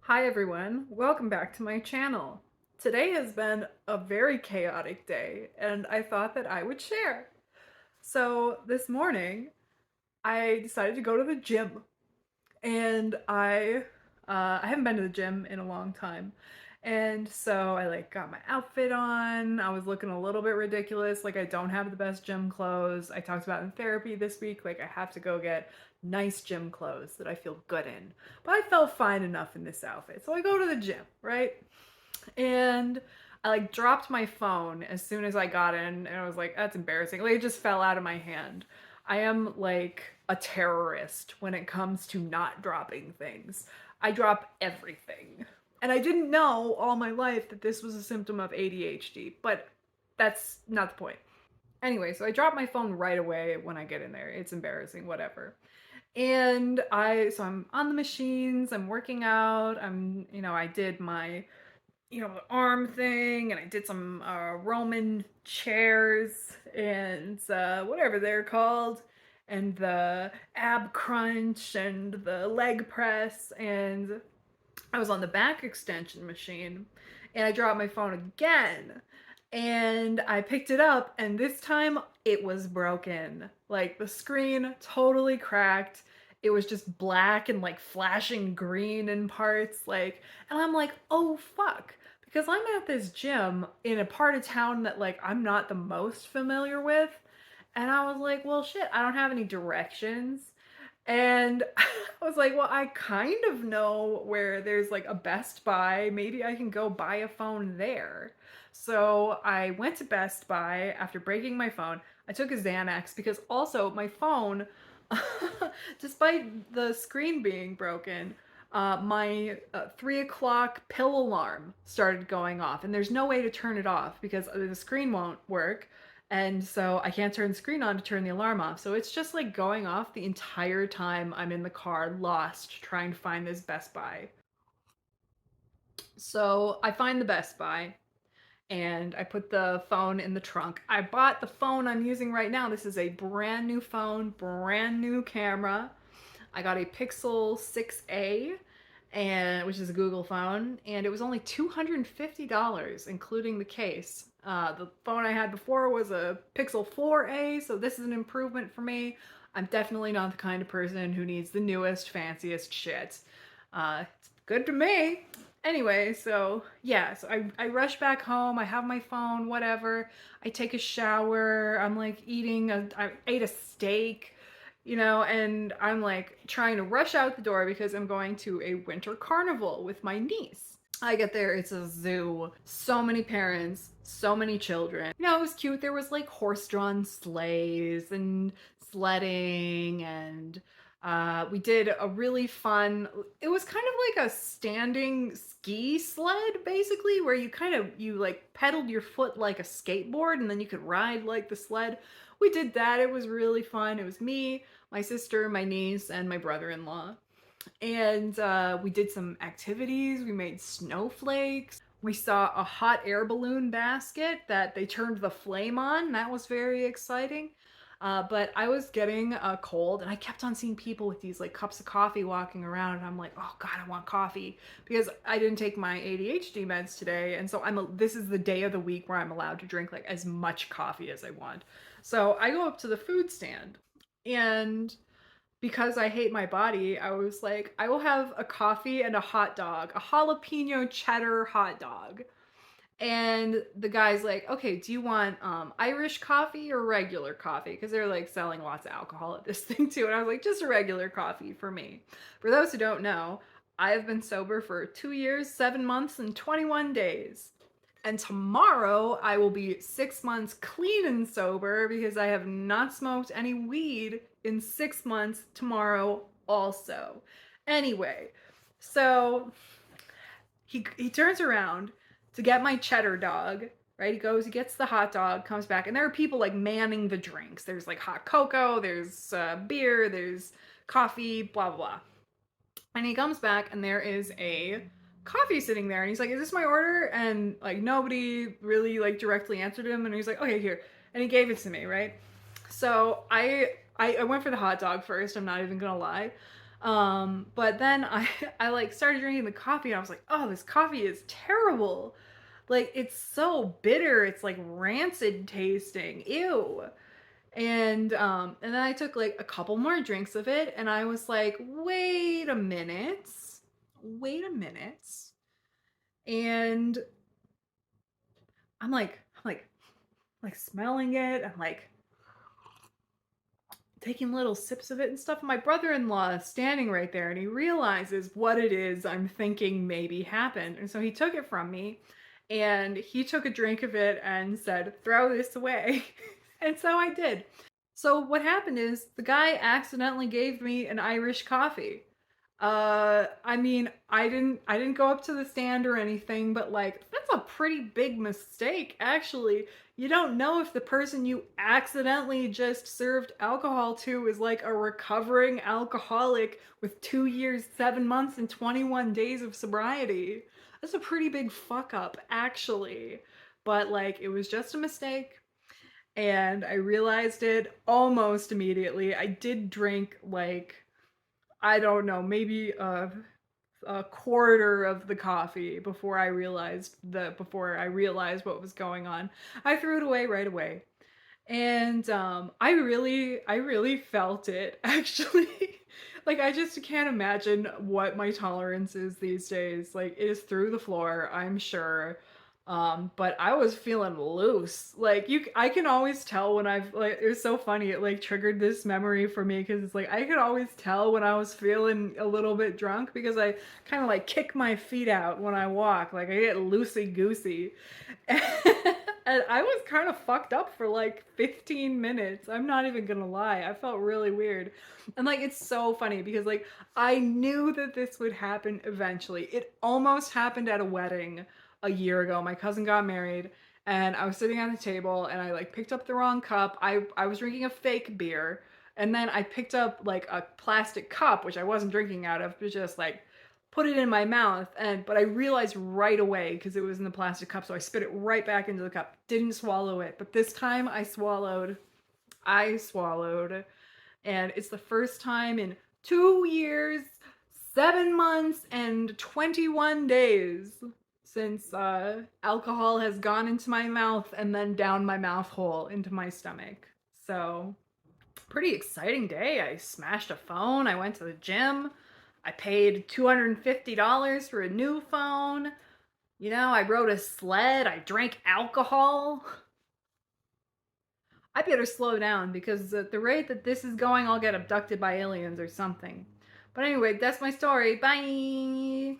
Hi everyone, welcome back to my channel. Today has been a very chaotic day and I thought that I would share. So this morning I decided to go to the gym and I haven't been to the gym in a long time. And so I got my outfit on. I was looking a little bit ridiculous, like I don't have the best gym clothes. I talked about in therapy this week, like I have to go get nice gym clothes that I feel good in. But I felt fine enough in this outfit. So I go to the gym, right? And I dropped my phone as soon as I got in and I was like, that's embarrassing. Like it just fell out of my hand. I am like a terrorist when it comes to not dropping things. I drop everything. And I didn't know all my life that this was a symptom of ADHD, but that's not the point. Anyway, so I drop my phone right away when I get in there. It's embarrassing, whatever. And I'm on the machines, I'm working out, I did my the arm thing, and I did some Roman chairs and whatever they're called, and the ab crunch and the leg press, and I was on the back extension machine, and I dropped my phone again. And I picked it up, and this time it was broken. Like the screen totally cracked. It was just black and like flashing green in parts. And I'm like, oh fuck. Because I'm at this gym in a part of town that like I'm not the most familiar with. And I was like, well, shit, I don't have any directions. And I was like, well, I kind of know where there's like a Best Buy. Maybe I can go buy a phone there. So I went to Best Buy after breaking my phone. I took a Xanax because also my phone, despite the screen being broken, my 3 o'clock pill alarm started going off, and there's no way to turn it off because the screen won't work. And so I can't turn the screen on to turn the alarm off. So it's just like going off the entire time I'm in the car, lost, trying to find this Best Buy. So I find the Best Buy and I put the phone in the trunk. I bought the phone I'm using right now. This is a brand new phone, brand new camera. I got a Pixel 6a, and which is a Google phone, and it was only $250, including the case. The phone I had before was a Pixel 4a, so this is an improvement for me. I'm definitely not the kind of person who needs the newest, fanciest shit. It's good to me. Anyway, so yeah, so I rush back home. I have my phone, whatever. I take a shower. I'm like I ate a steak, and I'm like trying to rush out the door because I'm going to a winter carnival with my niece. I get there, it's a zoo. So many parents, so many children. It was cute. There was like horse-drawn sleighs and sledding, and we did a really fun, it was kind of like a standing ski sled basically, where you like pedaled your foot like a skateboard and then you could ride like the sled. We did that. It was really fun. It was me, my sister, my niece, and my brother-in-law. And we did some activities. We made snowflakes. We saw a hot air balloon basket that they turned the flame on. That was very exciting. But I was getting a cold, and I kept on seeing people with these like cups of coffee walking around, and I'm like, oh god, I want coffee because I didn't take my ADHD meds today, and so this is the day of the week where I'm allowed to drink like as much coffee as I want. So I go up to the food stand, and because I hate my body, I was like, I will have a coffee and a hot dog, a jalapeno cheddar hot dog. And the guy's like, okay, do you want Irish coffee or regular coffee? Because they're like selling lots of alcohol at this thing too. And I was like, just a regular coffee for me. For those who don't know, I have been sober for 2 years, 7 months, and 21 days. And tomorrow I will be 6 months clean and sober because I have not smoked any weed in 6 months tomorrow also. Anyway, so he turns around to get my cheddar dog, right? He gets the hot dog, comes back, and there are people like manning the drinks. There's like hot cocoa, there's beer, there's coffee, blah, blah, blah. And he comes back, and there is a coffee sitting there, and he's like, is this my order? And like nobody really like directly answered him, and he's like, okay, here. And he gave it to me, right? So I went for the hot dog first, I'm not even gonna lie. But then I like started drinking the coffee and I was like, oh, this coffee is terrible. Like it's so bitter. It's like rancid tasting. Ew. And then I took like a couple more drinks of it and I was like, wait a minute. Wait a minute. And I'm like smelling it. I'm like taking little sips of it and stuff. My brother-in-law is standing right there and he realizes what it is I'm thinking maybe happened. And so he took it from me and he took a drink of it and said, throw this away. And so I did. So what happened is the guy accidentally gave me an Irish coffee. I mean, I didn't go up to the stand or anything, but like that's a pretty big mistake actually. You don't know if the person you accidentally just served alcohol to is like a recovering alcoholic with 2 years, 7 months and 21 days of sobriety. That's a pretty big fuck up actually. But like it was just a mistake and I realized it almost immediately. I did drink like I don't know, maybe a quarter of the coffee before I realized what was going on. I threw it away right away. And I really felt it actually. Like I just can't imagine what my tolerance is these days. Like it is through the floor, I'm sure. But I was feeling loose. Like I can always tell when I've like it was so funny. It like triggered this memory for me because it's like I could always tell when I was feeling a little bit drunk because I kind of like kick my feet out when I walk. Like I get loosey goosey. And I was kind of fucked up for like 15 minutes. I'm not even gonna lie. I felt really weird. And like it's so funny because like I knew that this would happen eventually. It almost happened at a wedding a year ago. My cousin got married and I was sitting at the table and I like picked up the wrong cup. I was drinking a fake beer and then I picked up like a plastic cup which I wasn't drinking out of, but just like put it in my mouth but I realized right away because it was in the plastic cup so I spit it right back into the cup. Didn't swallow it, but this time I swallowed and it's the first time in 2 years, 7 months and 21 days since alcohol has gone into my mouth and then down my mouth hole into my stomach. So pretty exciting day. I smashed a phone. I went to the gym. I paid $250 for a new phone. You know, I rode a sled. I drank alcohol. I better slow down because at the rate that this is going, I'll get abducted by aliens or something. But anyway, that's my story. Bye!